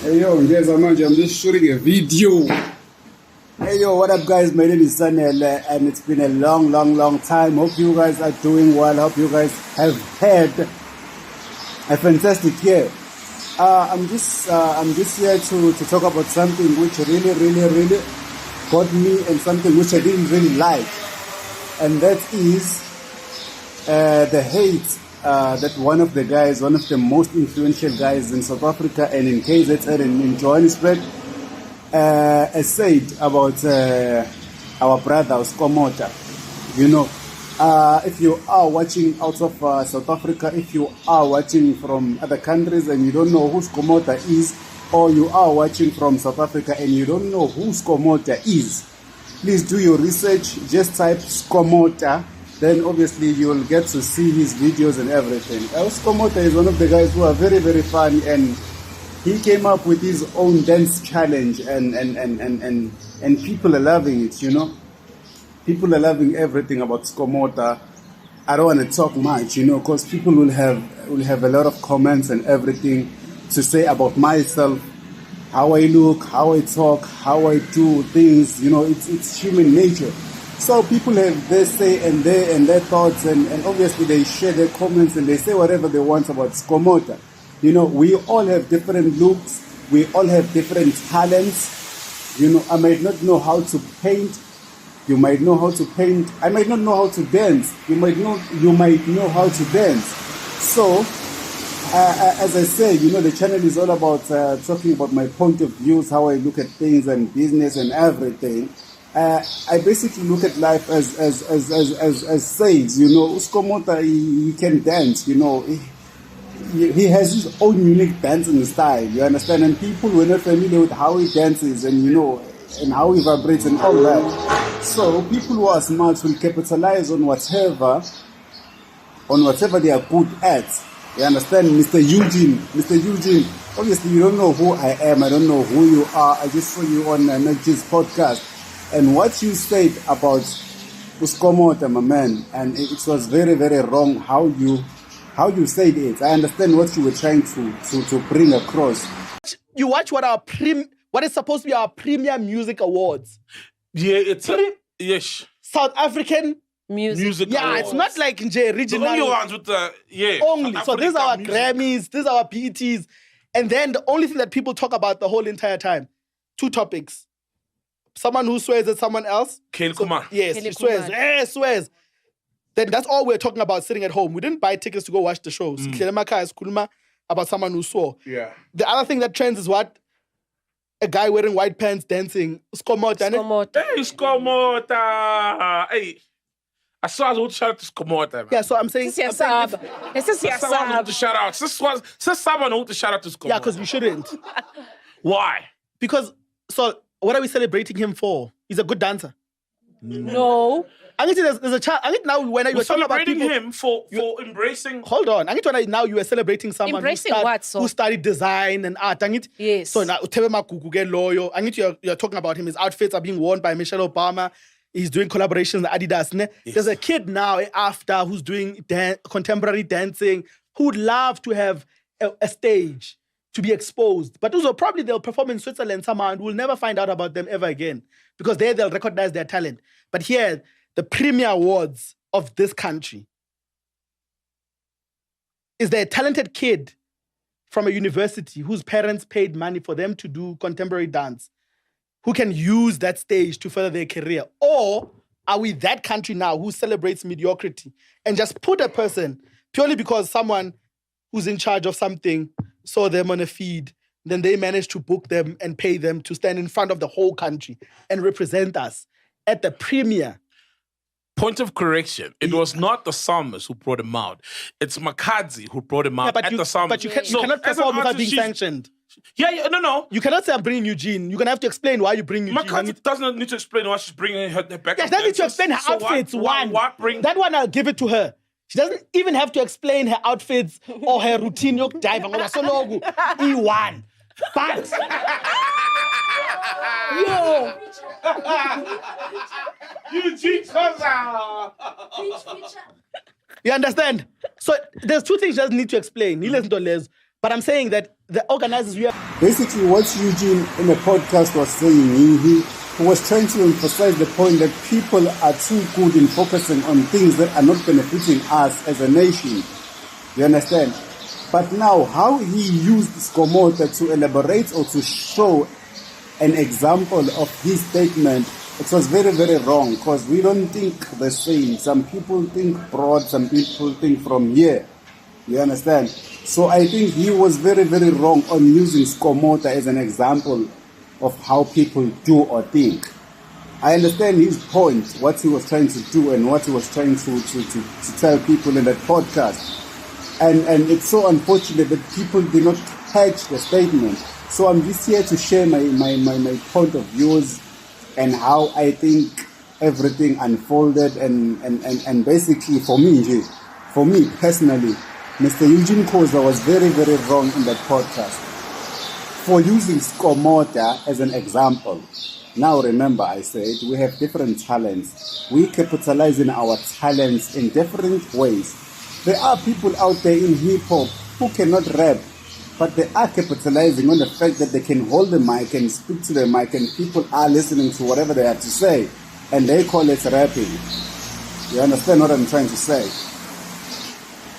Hey yo, there's Amanja. I'm just shooting a video. Hey yo, what up guys? My name is Sanel and it's been a long time. Hope you guys are doing well. Hope you guys have had a fantastic year. I'm just here to talk about something which really got me and something which I didn't really like. And that is the hate that one of the most influential guys in South Africa and in KZN and in Johannesburg said about our brother Skomota. You know, if you are watching out of South Africa, if you are watching from other countries and you don't know who Skomota is, or you are watching from South Africa and you don't know who Skomota is, please do your research. Just type Skomota. Then obviously you will get to see his videos and everything. Skomota is one of the guys who are very funny, and he came up with his own dance challenge, and people are loving it, you know. People are loving everything about Skomota. I don't want to talk much, you know, because people will have a lot of comments and everything to say about myself, how I look, how I talk, how I do things, you know. It's human nature. So people have their say and their thoughts, and obviously they share their comments and they say whatever they want about Skomota. You know, we all have different looks, we all have different talents. You know, I might not know how to paint, you might know how to paint, I might not know how to dance, you might know how to dance. So, as I say, you know, the channel is all about talking about my point of views, how I look at things and business and everything. I basically look at life as says, you know, Skomota, he can dance, you know, he has his own unique dancing style, you understand, and people were not familiar with how he dances and, you know, and how he vibrates and all that. So people who are smart will capitalize on whatever they are good at. You understand, Mr. Uegen, obviously you don't know who I am, I don't know who you are, I just saw you on Nudge's podcast. And what you said about Skomota, my man, and it was very wrong how you said it. I understand what you were trying to bring across. You watch what is supposed to be our premier music awards. Yeah, it's yes. South African music yeah, awards. It's not like regional. The only ones with the only. So these are our music. Grammys, these are our BETs, and then the only thing that people talk about the whole entire time, two topics. Someone who swears at someone else. Yes, he swears. Swears. Then that's all we're talking about sitting at home. We didn't buy tickets to go watch the shows. About someone who swore. Yeah. The other thing that trends is what? A guy wearing white pants dancing. Skomota. Hey, Skomota. Hey. I saw I was shout out to Skomota, man. Yeah, so I'm saying... This is someone to shout out. This someone who to shout out to Skomota. Yeah, because you shouldn't. Why? Because, so what are we celebrating him for? He's a good dancer. No. I think there's a child. I think now when you were celebrating him for embracing. Hold on. I think now you were celebrating someone who studied design and art. Yes. So now loyo. I think you're talking about him. His outfits are being worn by Michelle Obama. He's doing collaborations with Adidas. Yes. There's a kid now after who's doing contemporary dancing who would love to have a stage to be exposed. But also probably they'll perform in Switzerland somehow and we'll never find out about them ever again because there they'll recognize their talent. But here, the premier awards of this country, is there a talented kid from a university whose parents paid money for them to do contemporary dance who can use that stage to further their career? Or are we that country now who celebrates mediocrity and just put a person purely because someone who's in charge of something saw them on a feed, then they managed to book them and pay them to stand in front of the whole country and represent us at the premier? Point of correction. It was not the psalmist who brought him out. It's Makadzi who brought him out the psalmist. But you cannot perform without being sanctioned. No. You cannot say I'm bringing Eugene. You're going to have to explain why you bring Eugene. Makadzi doesn't need to explain why she's bringing her back. She doesn't need to explain her outfits. That one I'll give it to her. She doesn't even have to explain her outfits or her routine. E1. But... Yo! Uegen Khoza! You understand? So there's two things she doesn't need to explain. He listens to Les. But I'm saying that the organizers, we have Basically, what Eugene in the podcast was saying, he was trying to emphasize the point that people are too good in focusing on things that are not benefiting us as a nation. You understand? But now, how he used Skomota to elaborate or to show an example of his statement, it was very, very wrong, because we don't think the same. Some people think broad, some people think from here. You understand? So I think he was very, very wrong on using Skomota as an example of how people do or think. I understand his point, what he was trying to do and what he was trying to tell people in that podcast. And it's so unfortunate that people did not catch the statement. So I'm just here to share my point of views and how I think everything unfolded and basically for me personally, Mr. Uegen Khoza was very, very wrong in that podcast for using Skomota as an example. Now remember, I said we have different talents. We capitalize in our talents in different ways. There are people out there in hip-hop who cannot rap, but they are capitalizing on the fact that they can hold the mic and speak to the mic and people are listening to whatever they have to say, and they call it rapping. You understand what I'm trying to say?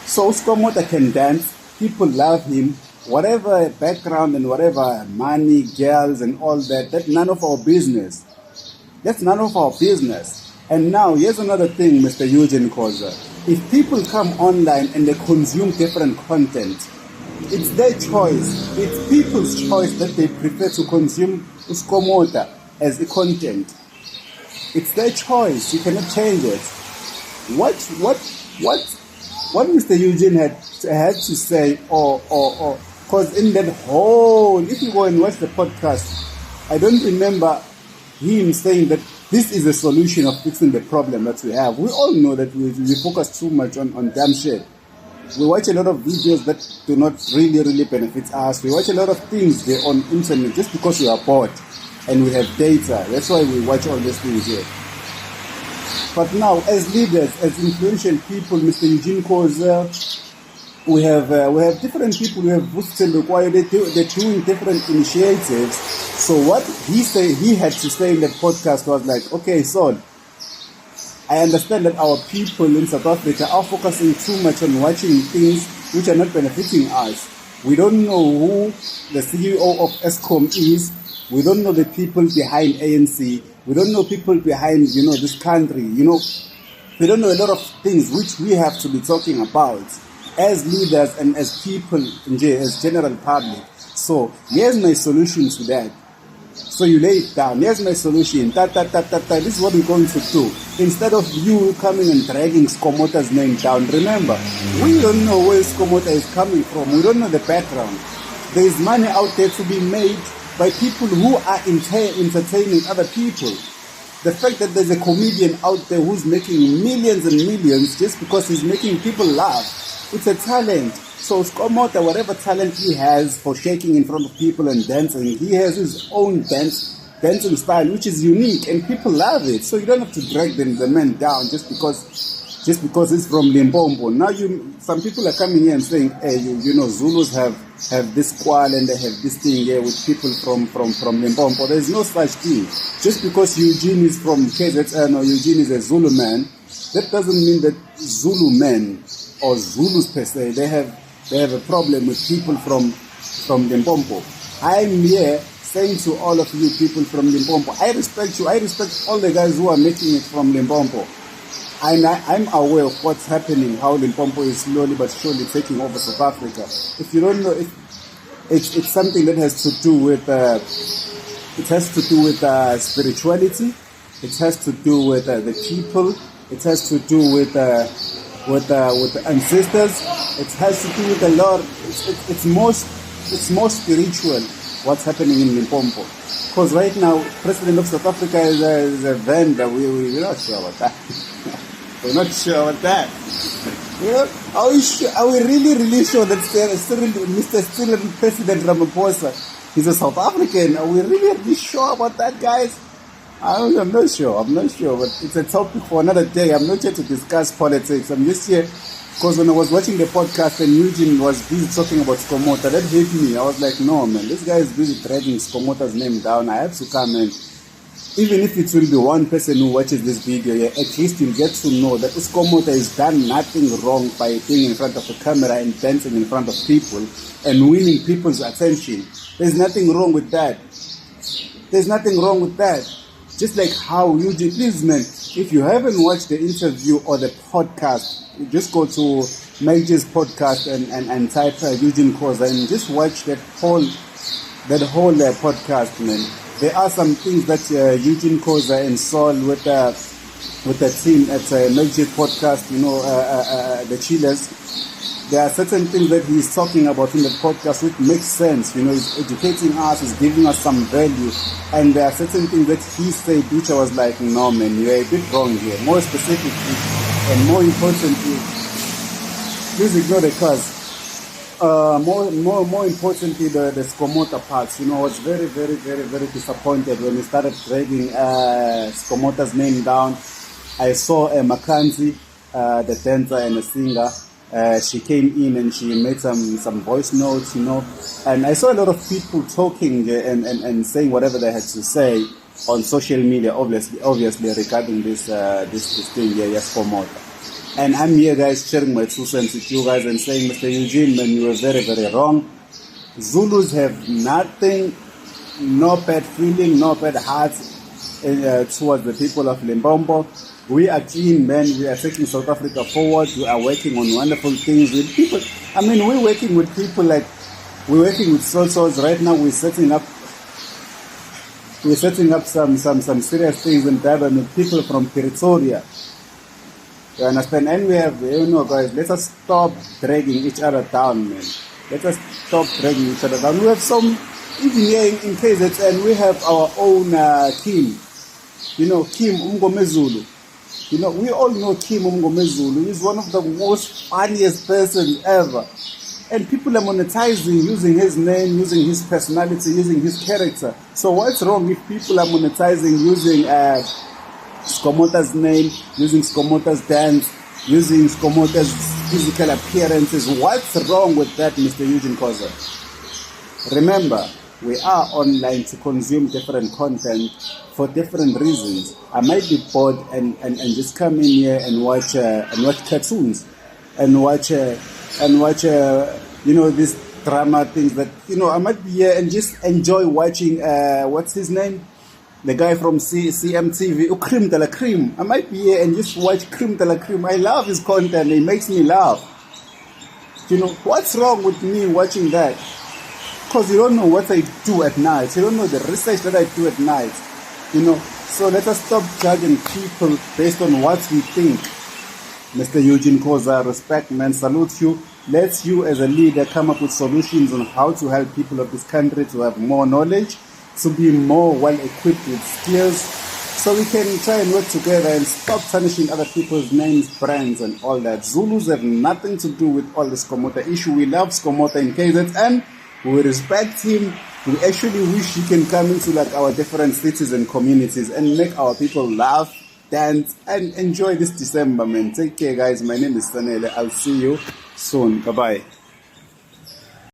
So Skomota can dance, people love him, whatever background and whatever money, girls and all that, that's none of our business. That's none of our business. And now, here's another thing, Mr. Uegen Khoza. If people come online and they consume different content, it's their choice. It's people's choice that they prefer to consume Skomota as a content. It's their choice. You cannot change it. What Mr. Eugene had to say, or because in that whole, if you go and watch the podcast, I don't remember him saying that this is a solution of fixing the problem that we have. We all know that we focus too much on damn shit. We watch a lot of videos that do not really benefit us. We watch a lot of things there on internet just because we are bored and we have data. That's why we watch all these things here. But now, as leaders, as influential people, Mr. Uegen Khoza, we have different people. We have Vusten required. They're doing different initiatives. So what he had to say in that podcast was like, okay, so I understand that our people in South Africa are focusing too much on watching things which are not benefiting us. We don't know who the CEO of Eskom is. We don't know the people behind ANC. We don't know people behind, this country. We don't know a lot of things which we have to be talking about as leaders and as people, as general public. So here's my solution to that. So you lay it down. Here's my solution. This is what we're going to do. Instead of you coming and dragging Skomota's name down, remember, we don't know where Skomota is coming from. We don't know the background. There is money out there to be made by people who are entertaining other people. The fact that there's a comedian out there who's making millions and millions just because he's making people laugh, it's a talent. So Skomota, whatever talent he has for shaking in front of people and dancing, he has his own dancing style, which is unique, and people love it. So you don't have to drag the man down just because he's from Limpopo. Now some people are coming here and saying, hey, Zulus have this qual and they have this thing here with people from Limpopo. There's no such thing. Just because Eugene is from KZN or Eugene is a Zulu man, that doesn't mean that Zulu men or Zulus per se, they have a problem with people from Limpopo. I'm here saying to all of you people from Limpopo, I respect you. I respect all the guys who are making it from Limpopo. I'm aware of what's happening, how Limpopo is slowly but surely taking over South Africa. If you don't know, it's something that has to do with spirituality. It has to do with the people. It has to do with the ancestors. It has to do with the Lord. It's more spiritual what's happening in Limpopo. Because right now, President of South Africa is a vendor. We're not sure about that. We're not sure about that. Are we really sure that Mr. President Ramaphosa is a South African? Are we really sure about that, guys? I'm not sure, but it's a topic for another day. I'm not here to discuss politics. I'm just here Because when I was watching the podcast and Eugene was busy talking about Skomota, that hit me. I was like, no, man, this guy is busy dragging Skomota's name down. I have to come and, even if it will be one person who watches this video, yeah, at least you'll get to know that Skomota has done nothing wrong by being in front of a camera and dancing in front of people and winning people's attention. There's nothing wrong with that. There's nothing wrong with that. Just like how Eugene, please, man, if you haven't watched the interview or the podcast, just go to Major's podcast and type Uegen Khoza and just watch that whole podcast, man. There are some things that Uegen Khoza and Saul with the team at Major's podcast, the Chillers. There are certain things that he's talking about in the podcast which makes sense. He's educating us, he's giving us some value. And there are certain things that he said which I was like, no, man, you're a bit wrong here. More specifically, and more importantly, please ignore the cause. More importantly, the Skomota parts. I was very, very, very, very disappointed when we started dragging Skomota's name down. I saw Makanzi, the dancer and the singer. She came in and she made some voice notes, and I saw a lot of people talking and saying whatever they had to say on social media, obviously regarding this thing here, Skomota. And I'm here, guys, sharing my 2 cents with you guys and saying, Mr. Eugene, man, you were very, very wrong. Zulus have nothing, no bad feeling, no bad heart towards the people of Limpopo. We are clean, man. We are taking South Africa forward. We are working on wonderful things with people. We're working with people like, we're working with Sosos. Right now, we're setting up some serious things in Durban with people from Pretoria. You understand? And we have, guys, let us stop dragging each other down, man. Let us stop dragging each other down. We have some, even here in KZN, we have our own Kim. Kim Umgomezulu. We all know Kim Umgomezulu. He's one of the most funniest persons ever. And people are monetizing using his name, using his personality, using his character. So what's wrong if people are monetizing using Skomota's name, using Skomota's dance, using Skomota's physical appearances? What's wrong with that, Mr. Uegen Khoza? Remember, we are online to consume different content for different reasons. I might be bored and just come in here and watch cartoons and watch these drama things that I might be here and just enjoy watching what's his name, the guy from CMTV, Cream de la Cream. I might be here and just watch Cream de la Cream. I love his content. It makes me laugh. What's wrong with me watching that? Because you don't know what I do at night. You don't know the research that I do at night. So let us stop judging people based on what we think. Mr. Uegen Khoza, respect, man, salute you. Let you as a leader come up with solutions on how to help people of this country to have more knowledge, to be more well equipped with skills, so we can try and work together and stop tarnishing other people's names, brands and all that. Zulus have nothing to do with all this Skomota issue. We love Skomota in KZN. We respect him. We actually wish he can come into our different cities and communities and make our people laugh, dance, and enjoy this December, man. Take care, guys. My name is Sanele. I'll see you soon. Bye-bye.